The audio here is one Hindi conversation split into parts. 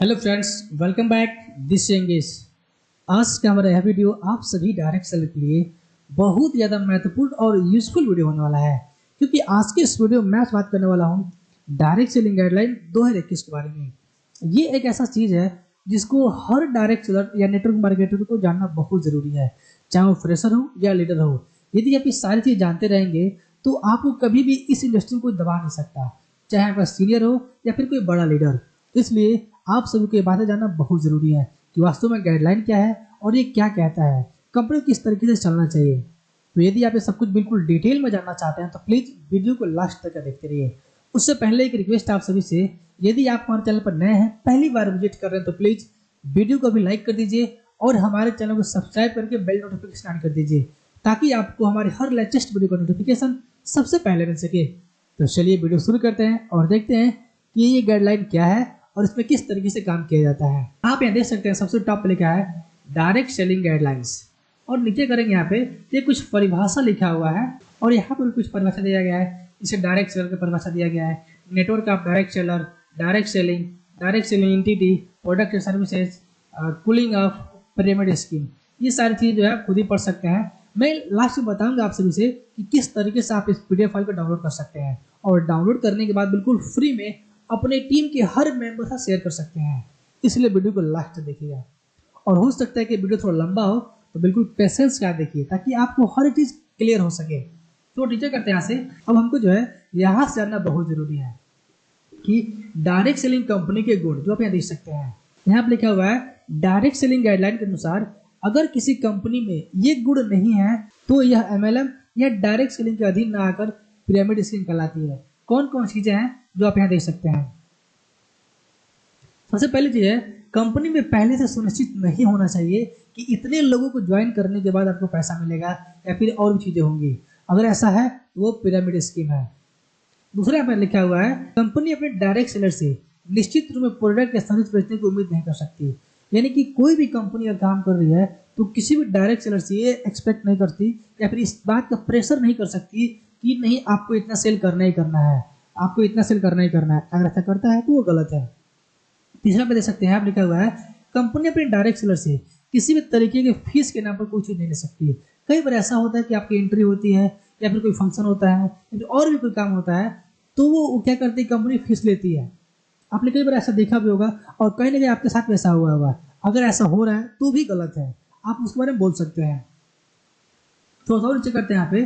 Hello friends, welcome back this engage. आज का हमारा यह वीडियो आप सभी डायरेक्ट सेलर के लिए बहुत ज़्यादा महत्वपूर्ण और यूजफुल वीडियो होने वाला है, क्योंकि आज के इस वीडियो में मैं बात करने वाला हूं डायरेक्ट सेलिंग गाइडलाइन 2021 के बारे में। ये एक ऐसा चीज़ है जिसको हर डायरेक्ट सेलर या नेटवर्क मार्केटर को जानना बहुत ज़रूरी है, चाहे वो फ्रेशर हो या लीडर हो। यदि आप ये सारी चीज़ जानते रहेंगे तो आपको कभी भी इस इंडस्ट्री में कोई दबा नहीं सकता, चाहे आपका सीनियर हो या फिर कोई बड़ा लीडर। इसलिए आप सभी को ये बातें जानना बहुत ज़रूरी है कि वास्तव में गाइडलाइन क्या है और ये क्या कहता है, कंपनी किस तरीके से चलना चाहिए। तो यदि आप ये सब कुछ बिल्कुल डिटेल में जानना चाहते हैं तो प्लीज़ वीडियो को लास्ट तक देखते रहिए। उससे पहले एक रिक्वेस्ट आप सभी से, यदि आप हमारे चैनल पर नए हैं, पहली बार विजिट कर रहे हैं, तो प्लीज़ वीडियो को भी लाइक कर दीजिए और हमारे चैनल को सब्सक्राइब करके बेल नोटिफिकेशन ऑन कर दीजिए, ताकि आपको हमारे हर लेटेस्ट वीडियो का नोटिफिकेशन सबसे पहले मिल सके। तो चलिए वीडियो शुरू करते हैं और देखते हैं कि ये गाइडलाइन क्या है और इसमें किस तरीके से काम किया जाता है। आप यहाँ देख सकते हैं सबसे टॉप पे लिखा है डायरेक्ट सेलिंग गाइडलाइंस, और नीचे करेंगे यहाँ पे ये कुछ परिभाषा लिखा हुआ है और यहाँ पर कुछ परिभाषा दिया गया है। इसे डायरेक्ट सेलर की परिभाषा दिया गया है, network of direct seller, direct selling entity, product services, cooling of pyramid scheme. ये सारी चीज़ जो है आप खुद ही पढ़ सकते हैं। मैं लास्ट में बताऊंगा आप सभी से कि किस तरीके से आप इस PDF फाइल को डाउनलोड कर सकते हैं, और डाउनलोड करने के बाद बिल्कुल फ्री में अपने टीम के हर मेंबर से शेयर कर सकते हैं। इसलिए वीडियो को लास्ट तक देखिएगा, और हो सकता है कि वीडियो थोड़ा लंबा हो तो बिल्कुल पेशेंस का देखिए, ताकि आपको हर चीज़ क्लियर हो सके। तो टीचर करते हैं यहाँ से। अब हमको जो है यहाँ से जानना बहुत ज़रूरी है कि डायरेक्ट सेलिंग कंपनी के गुण, जो आप यहाँ देख सकते हैं, यहाँ पर लिखा हुआ है डायरेक्ट सेलिंग गाइडलाइन के अनुसार अगर किसी कंपनी में ये गुण नहीं है तो यह MLM या डायरेक्ट सेलिंग के अधीन न आकर पिरामिड स्कीम कहलाती है। कौन कौन चीजें हैं जो आप यहाँ देख सकते हैं। सबसे पहली चीज है, कंपनी में पहले से सुनिश्चित नहीं होना चाहिए कि इतने लोगों को ज्वाइन करने के बाद आपको पैसा मिलेगा या फिर और भी चीजें होंगी। अगर ऐसा है तो वो पिरामिड स्कीम है। दूसरा यहाँ पर लिखा हुआ है, कंपनी अपने डायरेक्ट सेलर से निश्चित रूप में प्रोडक्ट या सर्विस बेचने की उम्मीद नहीं कर सकती। यानी कि कोई भी कंपनी अगर काम कर रही है तो किसी भी डायरेक्ट सेलर से ये एक्सपेक्ट नहीं करती या फिर इस बात का प्रेशर नहीं कर सकती कि नहीं आपको इतना सेल करना ही करना है, आपको इतना सेल करना ही करना है। अगर ऐसा करता है तो वो गलत है। तीसरा पे देख सकते हैं आप लिखा हुआ है, कंपनी अपने डायरेक्ट सेलर से किसी भी तरीके के फीस के नाम पर कोई चीज़ नहीं ले सकती। कई बार ऐसा होता है कि आपकी एंट्री होती है या फिर कोई फंक्शन होता है या फिर और भी कोई काम होता है, तो वो क्या करती है, कंपनी फीस लेती है। आपने कई बार ऐसा देखा भी होगा और कहीं ना कहीं आपके साथ वैसा हुआ होगा। अगर ऐसा हो रहा है तो भी गलत है, आप उसके बारे में बोल सकते हैं। तो और नीचे करते हैं यहाँ पे,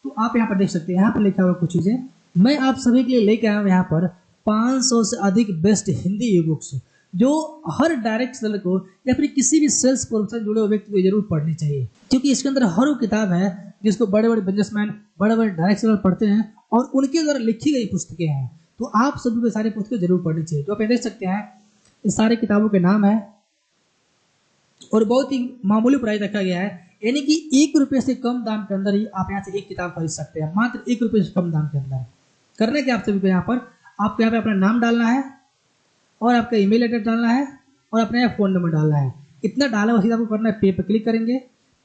तो आप यहाँ पर देख सकते हैं, यहाँ पर लिखा हुआ कुछ चीज़ें मैं आप सभी के लिए लेके आया हूँ। यहाँ पर 500 से अधिक बेस्ट हिंदी ई बुक्स जो हर डायरेक्ट सेलर को या फिर किसी भी सेल्स प्रोफेशन से जुड़े हुए व्यक्ति को जरूर पढ़नी चाहिए, क्योंकि इसके अंदर हर वो किताब है जिसको बड़े बड़े बिजनेसमैन, बड़े बड़े डायरेक्ट सेलर पढ़ते हैं और उनके द्वारा लिखी गई पुस्तकें हैं। तो आप सभी को सारी पुस्तकें जरूर पढ़नी चाहिए। जो आप देख सकते हैं इस सारी किताबों के नाम है और बहुत ही मामूली प्राइस रखा गया है, यानी कि 1 रुपये से कम दाम के अंदर ही आप यहाँ से एक किताब खरीद सकते हैं, मात्र 1 रुपये से कम दाम के अंदर। करना क्या आप सभी को, यहाँ पर आपको यहाँ पे अपना नाम डालना है और आपका ईमेल एड्रेस डालना है और अपना यहाँ फ़ोन नंबर डालना है। इतना डाला वही आपको करना है, पे पे क्लिक करेंगे।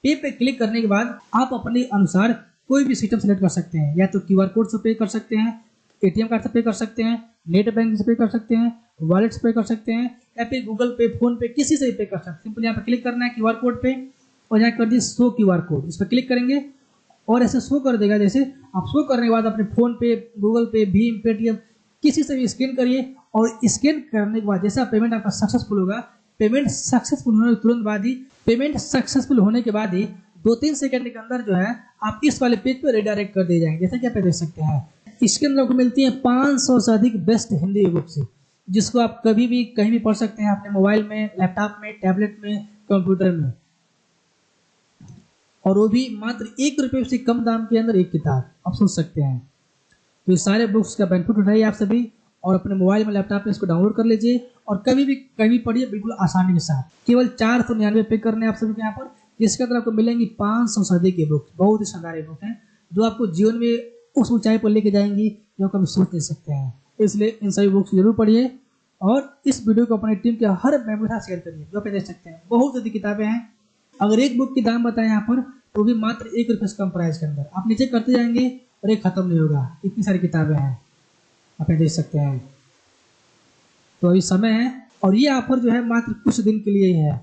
पे पे क्लिक करने के बाद आप अपने अनुसार कोई भी सिस्टम सेलेक्ट कर सकते हैं, या तो QR कोड से पे कर सकते हैं, ATM कार्ड से पे कर सकते हैं, नेट बैंकिंग से पे कर सकते हैं, वॉलेट से पे कर सकते हैं, या फिर गूगल पे, फोन पे, किसी से भी पे कर सकते हैं। सिंपल यहाँ पे क्लिक करना है QR कोड पे और यहाँ कर दिए शो QR कोड, इस पर क्लिक करेंगे और ऐसे शो कर देगा। जैसे आप शो करने के बाद अपने फोन पे, गूगल पे, भीम, पेटीएम किसी से भी स्कैन करिए, और स्कैन करने के बाद जैसा पेमेंट आपका सक्सेसफुल होगा, पेमेंट सक्सेसफुल होने के तुरंत बाद ही, पेमेंट सक्सेसफुल होने के बाद ही 2-3 सेकंड के अंदर जो है आप इस वाले पेज पर रिडायरेक्ट कर दिए जाएंगे। जैसा कि आप देख सकते हैं इसके अंदर आपको मिलती है 500 से अधिक बेस्ट हिंदी ई बुक्स, जिसको आप कभी भी कहीं भी पढ़ सकते हैं, अपने मोबाइल में, लैपटॉप में, टैबलेट में, कंप्यूटर में, और वो भी मात्र 1 रुपये से कम दाम के अंदर एक किताब आप सोच सकते हैं। तो इस सारे बुक्स का बेनिफिट उठाइए आप सभी, और अपने मोबाइल में, लैपटॉप में इसको डाउनलोड कर लीजिए और कभी भी कहीं पढ़िए बिल्कुल आसानी के साथ। केवल 499 पे करने आप सभी के यहाँ पर, जिसके अंदर आपको मिलेंगी 500 से अधिक बुक। बहुत ही शानदार बुक है जो आपको जीवन में उस ऊंचाई पर लेके जाएंगी जो कभी सोच नहीं सकते हैं। इसलिए इन सभी बुक्स जरूर पढ़िए और इस वीडियो को अपनी टीम के हर मेंबर के साथ शेयर करिए। जो आप देख सकते हैं बहुत अधिक किताबें हैं। अगर एक बुक की दाम बताएं यहाँ पर तो भी मात्र 1 रुपये से कम प्राइस के अंदर। आप नीचे करते जाएंगे और एक खत्म नहीं होगा, इतनी सारी किताबें हैं आप देख सकते हैं। तो अभी समय है और ये ऑफर जो है मात्र कुछ दिन के लिए ही है,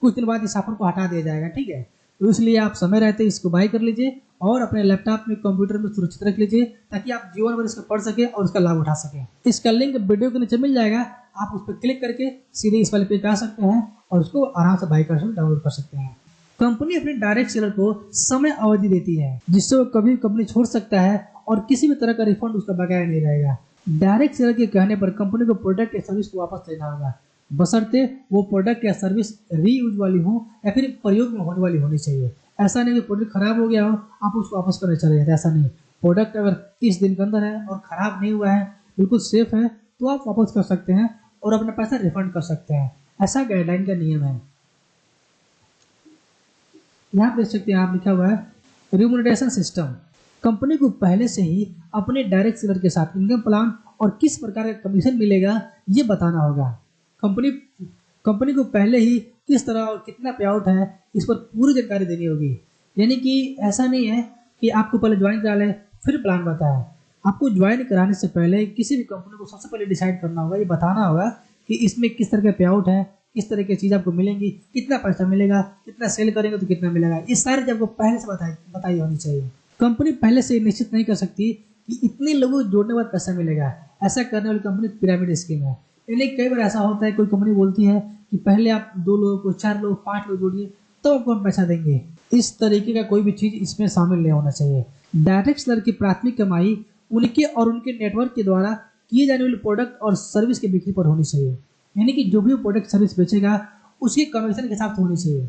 कुछ दिन बाद इस ऑफर को हटा दिया जाएगा, ठीक है। तो इसलिए आप समय रहते इसको बाय कर लीजिए और अपने लैपटॉप में, कंप्यूटर में सुरक्षित रख लीजिए, ताकि आप जीवन भर इसको पढ़ सके और उसका लाभ उठा सके। इसका लिंक वीडियो के नीचे मिल जाएगा, आप उस पर क्लिक करके सीधे इस वाले पेज पे आ सकते हैं और उसको आराम से बाय कर डाउनलोड कर सकते हैं। कंपनी अपने डायरेक्ट सेलर को समय अवधि देती है, जिससे वो कभी कंपनी छोड़ सकता है और किसी भी तरह का रिफंड उसका बकाया नहीं रहेगा। डायरेक्ट सेलर के कहने पर कंपनी को प्रोडक्ट या सर्विस को वापस लेना होगा, बशर्ते वो प्रोडक्ट या सर्विस रीयूज वाली हो या फिर प्रयोग में होने वाली होनी चाहिए। ऐसा नहीं कि प्रोडक्ट खराब हो गया हो आप उसको वापस करने चले जाते, ऐसा नहीं। प्रोडक्ट अगर 30 दिन के अंदर है और खराब नहीं हुआ है, बिल्कुल सेफ है, तो आप वापस कर सकते हैं और अपना पैसा रिफंड कर सकते हैं। ऐसा गाइडलाइन का नियम है। यहाँ देख सकते हैं आप, लिखा हुआ है रिम्यूनरेशन सिस्टम। कंपनी को पहले से ही अपने डायरेक्ट सेलर के साथ इनकम प्लान और किस प्रकार का कमीशन मिलेगा ये बताना होगा। कंपनी को पहले ही किस तरह और कितना पे आउट है इस पर पूरी जानकारी देनी होगी। यानी कि ऐसा नहीं है कि आपको पहले ज्वाइन करा ले फिर प्लान बताए। आपको ज्वाइन कराने से पहले किसी भी कंपनी को सबसे पहले डिसाइड करना होगा, ये बताना होगा कि इसमें किस तरह का पे आउट है, किस तरह की चीज़ आपको मिलेंगी, कितना पैसा मिलेगा, कितना सेल करेंगे तो कितना मिलेगा। ये सारी चीज़ आपको पहले से बताई होनी चाहिए। कंपनी पहले से निश्चित नहीं कर सकती कि इतने लोगों को जोड़ने के बाद पैसा मिलेगा। ऐसा करने वाली कंपनी पिरामिड स्कीम है। यानी कई बार ऐसा होता है, कोई कंपनी बोलती है कि पहले आप 2 लोगों को, 4 लोग, 5 लोग जोड़िए तो आपको हम पैसा देंगे। इस तरीके का कोई भी चीज़ इसमें शामिल नहीं होना चाहिए। डायरेक्ट सेलर की प्राथमिक कमाई उनके और उनके नेटवर्क के द्वारा किए जाने वाले प्रोडक्ट और सर्विस की बिक्री पर होनी चाहिए। यानी कि जो भी प्रोडक्ट सर्विस बेचेगा उसकी कमीशन के हिसाब से होनी चाहिए।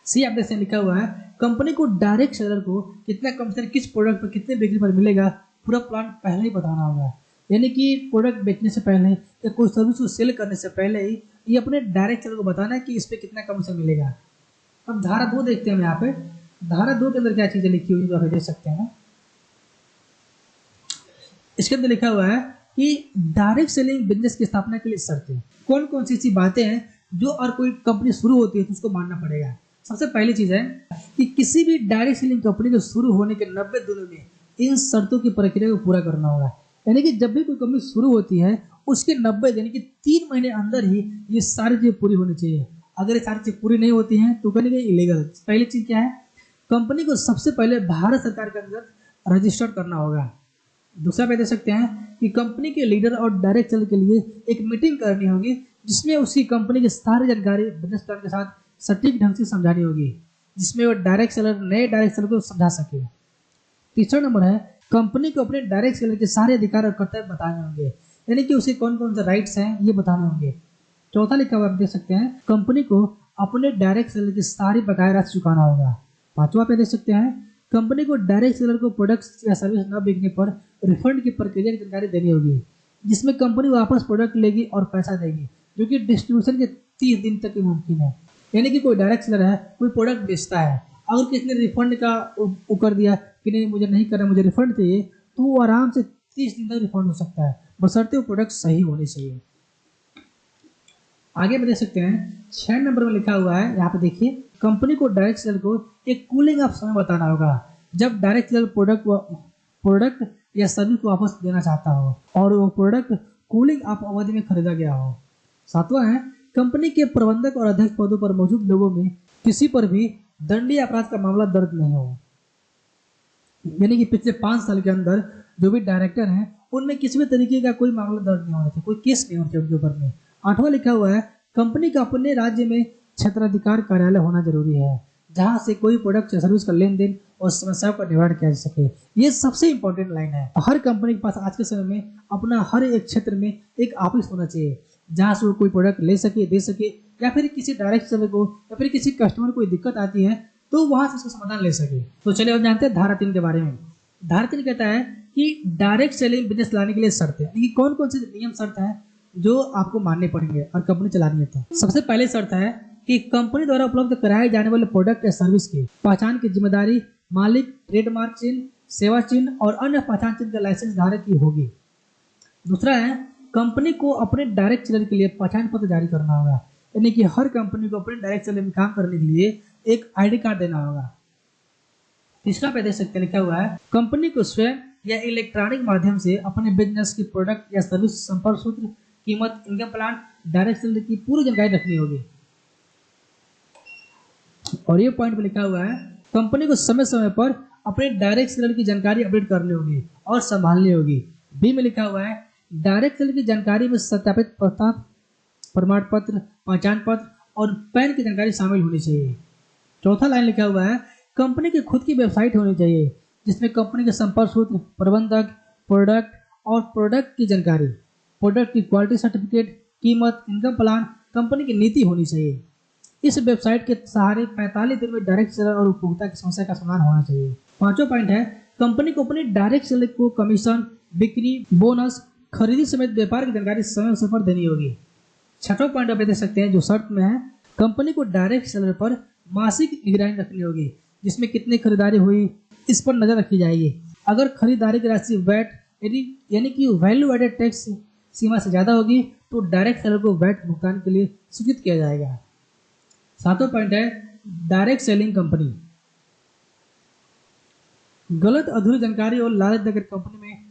सी आप देखते लिखा हुआ है कंपनी को डायरेक्ट सेलर को कितना कमीशन किस प्रोडक्ट पर कितने बिक्री पर मिलेगा, पूरा प्लान पहले ही बताना होगा। यानी कि प्रोडक्ट बेचने से पहले या कोई सर्विस को सेल करने से पहले ही ये अपने डायरेक्ट सेलर को बताना है कि इस पर कितना कमीशन मिलेगा। अब धारा 2 देखते हैं हम यहाँ पे। धारा 2 के अंदर क्या चीजें लिखी हुई जो आप देख सकते हैं। इसके अंदर लिखा हुआ है कि डायरेक्ट सेलिंग बिजनेस की स्थापना के लिए शर्तें। कौन कौन सी ऐसी बातें हैं जो और कोई कंपनी शुरू होती है तो उसको मानना पड़ेगा। सबसे पहली चीज है कि किसी भी डायरेक्ट सेलिंग कंपनी के शुरू होने के 90 दिनों में इन शर्तों की प्रक्रिया को पूरा करना होगा। यानी कि जब भी कोई कंपनी शुरू होती है उसके 90 यानी कि 3 महीने अंदर ही ये सारी चीजें पूरी होनी चाहिए। अगर ये सारी चीज पूरी नहीं होती हैं तो कहने के इलीगल। पहली चीज क्या है, कंपनी को सबसे पहले भारत सरकार के अंदर रजिस्टर्ड करना होगा। दूसरा पे देख सकते हैं कि कंपनी के लीडर और डायरेक्ट सेलर के लिए एक मीटिंग करनी होगी जिसमें उसकी कंपनी की सारी जानकारी बिजनेस प्लान के साथ सटीक ढंग से समझानी होगी, जिसमें वो डायरेक्ट सेलर नए डायरेक्ट सेलर को समझा सके। तीसरा नंबर है कंपनी को अपने डायरेक्ट सेलर के सारे अधिकार और कर्तव्य बताने होंगे, यानी कि उसे कौन कौन से राइट्स हैं ये बताने होंगे। चौथा लिखा हुआ आप देख सकते हैं कंपनी को अपने डायरेक्ट सेलर की सारी बकाया राशि चुकाना होगा। पांचवा पे देख सकते हैं कंपनी को डायरेक्ट सेलर को प्रोडक्ट्स या सर्विस न बिकने पर रिफंड की प्रक्रिया की जानकारी देनी होगी, जिसमें कंपनी वापस प्रोडक्ट लेगी और पैसा देगी, जो कि डिस्ट्रीब्यूशन के 30 दिन तक ही मुमकिन है। यानी कि कोई डायरेक्ट सेलर है, कोई प्रोडक्ट बेचता है, अगर किसी ने रिफंड का वो कर दिया कि नहीं मुझे नहीं करना, मुझे रिफंड चाहिए, तो वो आराम से 30 दिन तक रिफंड हो सकता है, बशर्ते वो प्रोडक्ट सही होने चाहिए। आगे में देख सकते हैं 6 नंबर में लिखा हुआ है, यहाँ पे देखिए कंपनी को डायरेक्ट सेलर को एक कूलिंग ऑफ समय बताना होगा जब डायरेक्ट सेलर प्रोडक्ट या सर्विस को वापस देना चाहता हो और वो प्रोडक्ट कूलिंग ऑफ अवधि में खरीदा गया हो। सातवां है कंपनी के प्रबंधक और अध्यक्ष पदों पर मौजूद लोगों में किसी पर भी दंडनीय अपराध का मामला दर्ज नहीं हो। यानी कि पिछले 5 साल के अंदर जो भी डायरेक्टर हैं उनमें किसी भी तरीके का कोई मामला दर्ज नहीं होना चाहिए, कोई केस नहीं होना चाहिए उनके ऊपर में। 8वां लिखा हुआ है कंपनी का अपने राज्य में क्षेत्राधिकार कार्यालय होना जरूरी है, जहां से कोई प्रोडक्ट या सर्विस का लेन देन और समस्याओं का निवारण किया जा सके। ये सबसे इंपॉर्टेंट लाइन है। हर कंपनी के पास आज के समय में अपना हर एक क्षेत्र में एक ऑफिस होना चाहिए, जहां से वो कोई प्रोडक्ट ले सके, दे सके, या फिर किसी डायरेक्ट सेलर को या फिर किसी कस्टमर को कोई दिक्कत आती है तो वहां से उसका समाधान ले सके। तो चलिए अब जानते हैं धारा 3 के बारे में। धारा 3 कहता है कि डायरेक्ट सेलिंग बिजनेस लाने के लिए शर्त है, यानी कौन कौन से नियम शर्त है जो आपको मानने पड़ेंगे और कंपनी चलानी है। तो सबसे पहले शर्त है कि कंपनी द्वारा उपलब्ध कराए जाने वाले प्रोडक्ट या सर्विस की पहचान की जिम्मेदारी मालिक, ट्रेडमार्क चिन्ह, सेवा चिन्ह और अन्य पहचान चिन्ह का लाइसेंस धारक की होगी। दूसरा है कंपनी को अपने डायरेक्ट सेलर के लिए पहचान पत्र जारी करना होगा, यानी कि हर कंपनी को अपने डायरेक्ट सेलर में काम करने के लिए एक आईडी कार्ड देना होगा। तीसरा पे देख सकते लिखा हुआ है कंपनी को स्वयं या इलेक्ट्रॉनिक माध्यम से अपने बिजनेस की प्रोडक्ट या सर्विस संपर्क सूत्र कीमत, इनकम प्लान, डायरेक्ट सैलरी की पूरी जानकारी रखनी होगी। और ये पॉइंट में लिखा हुआ है कंपनी को समय समय पर अपने डायरेक्ट सैलरी की जानकारी अपडेट करनी होगी और संभालनी होगी। बी में लिखा हुआ है डायरेक्ट सैलरी की जानकारी में सत्यापित पता, प्रमाण पत्र, पहचान पत्र और पैन की जानकारी शामिल होनी चाहिए। चौथा लाइन लिखा हुआ है कंपनी की खुद की वेबसाइट होनी चाहिए जिसमें कंपनी के संपर्क सूत्र, प्रबंधक, प्रोडक्ट और प्रोडक्ट की जानकारी, प्रोडक्ट की क्वालिटी सर्टिफिकेट, कीमत, इनकम प्लान, कंपनी की नीति होनी चाहिए। इस वेबसाइट के सहारे 45 दिन में डायरेक्ट सेलर और उपभोक्ता की समस्या का समाधान होना चाहिए। पांचवा पॉइंट है कंपनी को अपनी डायरेक्ट सेलर को कमीशन, बिक्री, बोनस, खरीदी समेत व्यापार की जानकारी समय समय पर देनी होगी। छठवां पॉइंट आप देख सकते हैं जो शर्त में है कंपनी को डायरेक्ट सेलर पर मासिक निगरानी रखनी होगी जिसमें कितनी खरीदारी हुई इस पर नजर रखी जाएगी। अगर खरीदारी की राशि वैट यानी कि वैल्यू एडेड टैक्स सीमा से ज्यादा होगी तो डायरेक्ट सेलर को वैट भुगतान के लिए सूचित किया जाएगा। सातवां पॉइंट है डायरेक्ट सेलिंग कंपनी। गलत अधूरी जानकारी और लालच देकर कंपनी में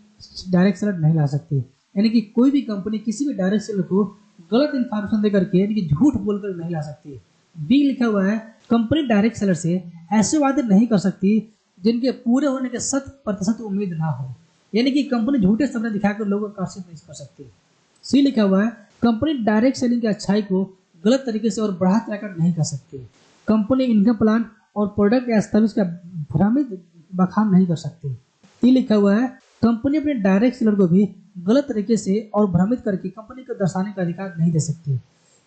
डायरेक्ट सेलर नहीं ला सकती। यानी कि कोई भी कंपनी किसी भी डायरेक्ट सेलर को गलत इंफॉर्मेशन देकर के यानी कि झूठ बोलकर नहीं ला सकती। बी लिखा हुआ है कंपनी डायरेक्ट सेलर से ऐसे वादे नहीं कर सकती जिनके पूरे होने के 100% उम्मीद ना हो। यानी कि कंपनी झूठे सपने दिखाकर लोगों को आकर्षित नहीं कर सकती। सी लिखा हुआ है कंपनी डायरेक्ट सेलिंग की अच्छाई को गलत तरीके से और बढ़ा चढ़ाकर नहीं कर सकती। कंपनी इनकम प्लान और प्रोडक्ट या सर्विस का भ्रमित बखान नहीं कर सकती। टी लिखा हुआ है कंपनी अपने डायरेक्ट सेलर को भी गलत तरीके से और भ्रमित करके कंपनी को दर्शाने का अधिकार नहीं दे सकती।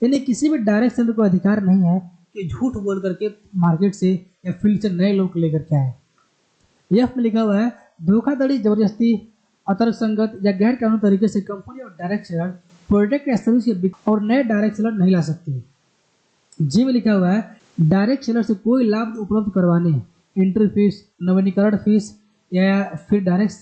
यानी किसी भी डायरेक्ट सेलर को अधिकार नहीं है कि झूठ बोल करके मार्केट से या फील्ड से नए लोग लेकर के आए। एफ में लिखा हुआ है धोखाधड़ी, जबरदस्ती, अतर्क संगत या गैर कानूनी तरीके से कंपनी और डायरेक्ट सेलर प्रोडक्ट या सर्विस के और नए डायरेक्ट सेलर नहीं ला सकती। जी में लिखा हुआ है डायरेक्ट सेलर से कोई लाभ उपलब्ध करवाने, एंट्री फीस, नवीनीकरण फीस या फिर डायरेक्ट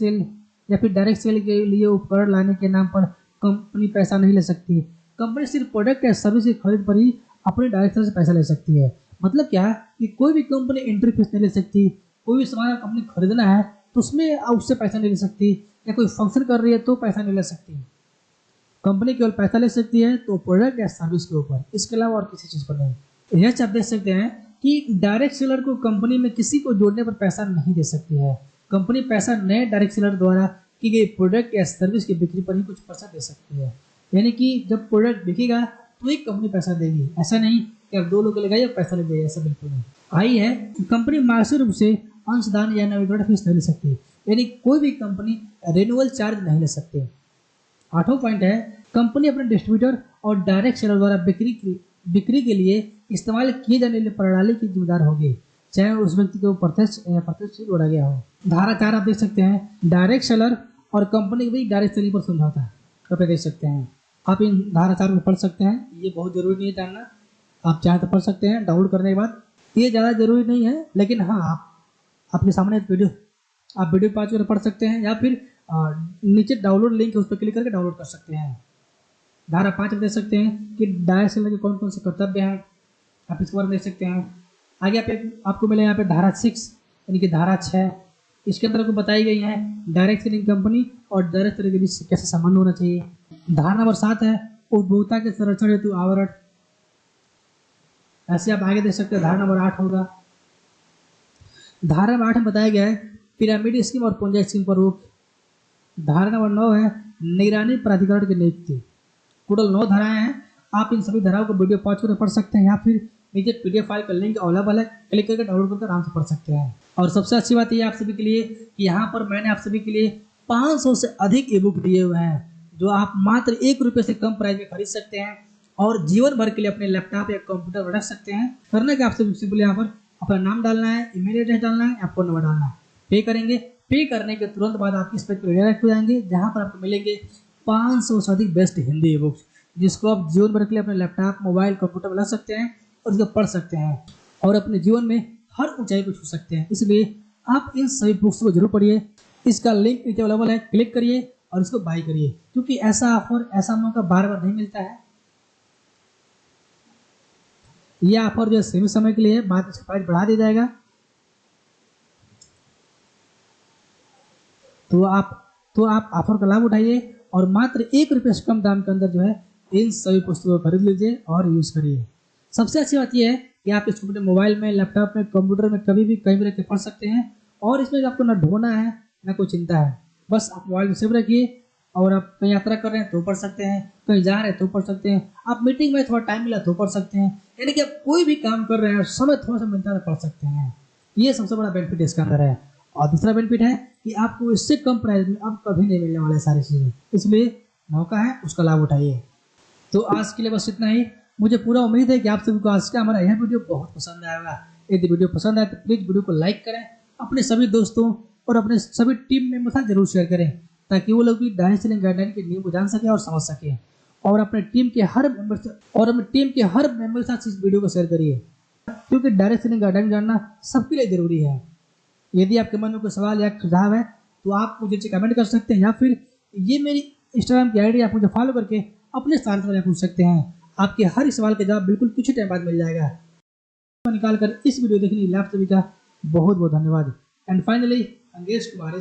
सेल के लिए उपकरण लाने के नाम पर कंपनी पैसा नहीं ले सकती। कंपनी सिर्फ प्रोडक्ट या सर्विस की खरीद पर ही अपने डायरेक्ट सेलर से पैसा ले सकती है। मतलब क्या कि कोई भी कंपनी एंट्री फीस नहीं ले सकती। कोई भी सामान कंपनी खरीदना है तो उसमें उससे पैसा नहीं ले सकती, या कोई फंक्शन कर रही है तो पैसा नहीं ले सकती। कंपनी केवल पैसा ले सकती है तो प्रोडक्ट या सर्विस के ऊपर, इसके अलावा और किसी चीज पर नहीं। यह आप देख सकते हैं कि डायरेक्ट सेलर को कंपनी में किसी को जोड़ने पर पैसा नहीं दे सकती है। कंपनी पैसा नए डायरेक्ट सेलर द्वारा की गई प्रोडक्ट या सर्विस की बिक्री पर ही कुछ % दे सकती है। यानी कि जब प्रोडक्ट बिकेगा तो एक कंपनी पैसा देगी, ऐसा नहीं कि आप 2 लोग लगाइए और पैसा ले जाइए, ऐसा बिल्कुल नहीं। आई है कंपनी मासिक रूप से अंशदान या नवीकरण फीस नहीं ले सकती। यानी कोई भी कंपनी रिन्यूअल चार्ज नहीं ले सकती। 8वां पॉइंट है कंपनी अपने डिस्ट्रीब्यूटर और डायरेक्ट सेलर द्वारा बिक्री के लिए इस्तेमाल किए जाने वाली प्रणाली की जिम्मेदार होगी, चाहे उस व्यक्ति को प्रत्यक्ष या अप्रत्यक्ष जोड़ा गया हो। धारा 4 आप देख सकते हैं डायरेक्ट सेलर और कंपनी भी डायरेक्ट सेलिंग पर समझौता है, तो देख सकते हैं। आप इन धारा 4 को पढ़ सकते हैं, ये बहुत जरूरी नहीं है जानना, आप चाहे तो पढ़ सकते हैं डाउनलोड करने के बाद। ये ज़्यादा जरूरी नहीं है, लेकिन हाँ आपके सामने एक वीडियो, आप वीडियो पाँच कर पढ़ सकते हैं या फिर नीचे डाउनलोड लिंक है उस पर क्लिक करके डाउनलोड कर सकते हैं। धारा 5 में देख सकते हैं कि डायरेक्ट सेलर के कौन कौन से कर्तव्य हैं, आप इसके बारे में देख सकते हैं। आगे आपको मिले यहाँ पे धारा 6 यानी कि धारा 6, इसके अंदर आपको बताई गई है डायरेक्ट सेलिंग कंपनी और डायरेक्ट सेलर के बीच कैसे संबंध होना चाहिए। धारा नंबर 7 है उपभोक्ता के संरक्षण हेतु आवरण, ऐसे आप आगे देख सकते हैं। धारा नंबर 8 होगा। धारा नंबर 8 में बताया गया है पिरामिड स्कीम और पूंजी स्कीम पर रोक। धारा नंबर 9 है निगरानी प्राधिकरण की नियुक्ति। टोटल 9 धाराएं हैं। आप इन सभी धाराओं को वीडियो पॉज करके पढ़ सकते हैं या फिर नीचे PDF फाइल का लिंक अवेलेबल है, क्लिक करके डाउनलोड करके आराम से पढ़ सकते हैं। और सबसे अच्छी बात यह आप सभी के लिए कि यहाँ पर मैंने आप सभी के लिए 500 से अधिक ई बुक दिए हुए हैं जो आप मात्र ₹1 से कम प्राइस में खरीद सकते हैं और जीवन भर के लिए अपने लैपटॉप या कंप्यूटर पर रख सकते हैं। करना क्या आपसे सिंपल यहाँ पर अपना नाम डालना है, ईमेल एड्रेस डालना है या फोन नंबर डालना है, पे करेंगे। पे करने के तुरंत बाद आपकी इस पेज पर रिडायरेक्ट हो जाएंगे जहाँ पर आपको मिलेंगे 500 से अधिक बेस्ट हिंदी ई बुक्स जिसको आप जीवन भर के लिए अपने लैपटॉप, मोबाइल, कंप्यूटर पर रख सकते हैं और इसको पढ़ सकते हैं और अपने जीवन में हर ऊंचाई को छू सकते हैं। इसलिए आप इन सभी बुक्स को जरूर पढ़िए। इसका लिंक नीचे अवेलेबल है, क्लिक करिए और इसको बाय करिए क्योंकि ऐसा ऑफर, ऐसा मौका बार बार नहीं मिलता है। यह ऑफर जो सीमित समय के लिए है, बाद में प्राइस बढ़ा दिया जाएगा। तो आप ऑफर का लाभ उठाइए और मात्र 1 रुपये से कम दाम के अंदर जो है इन सभी पुस्तकों को खरीद लीजिए और यूज़ करिए। सबसे अच्छी बात यह है कि आप इसको अपने मोबाइल में, लैपटॉप में, कंप्यूटर में कभी भी कहीं भी रख के पढ़ सकते हैं और इसमें आपको ना ढोना है ना कोई चिंता है। बस आप मोबाइल में सेव रखिए और आप कहीं यात्रा कर रहे हैं तो पढ़ सकते हैं, कहीं जा रहे हैं तो पढ़ सकते हैं, आप मीटिंग में थोड़ा टाइम मिला तो पढ़ सकते हैं, यानी कि आप कोई भी काम कर रहे हैं और समय थोड़ा सा मिलता है तो पढ़ सकते हैं। ये सबसे बड़ा बेनिफिट इसका अंदर है। और दूसरा बेनिफिट है कि आपको इससे कम प्राइस में अब कभी नहीं मिलने वाले सारी चीज़ें, इसलिए मौका है उसका लाभ उठाइए। तो आज के लिए बस इतना ही। मुझे पूरा उम्मीद है कि आप सभी को आज का हमारा यह वीडियो बहुत पसंद आएगा। यदि वीडियो पसंद आए तो प्लीज़ वीडियो को लाइक करें, अपने सभी दोस्तों और अपने सभी टीम मेंबर के साथ जरूर शेयर करें ताकि वो लोग भी डायरेक्ट सेलिंग गाइडलाइन के नियम को जान सकें और समझ सकें। और अपने टीम के हर मेंबर के साथ इस वीडियो को शेयर करिए, क्योंकि डायरेक्ट सेलिंग गाइडलाइन जानना सबके लिए जरूरी है। यदि आपके मन में कोई सवाल या सुझाव है तो आप मुझे कमेंट कर सकते हैं या फिर ये मेरी इंस्टाग्राम की आईडी आप मुझे फॉलो करके अपने सवाल पूछ सकते हैं। आपके हर सवाल का जवाब बिल्कुल कुछ ही टाइम बाद मिल जाएगा। निकाल कर इस वीडियो देखने के लिए आप सभी का बहुत बहुत धन्यवाद। एंड फाइनली अंगेज कुमार।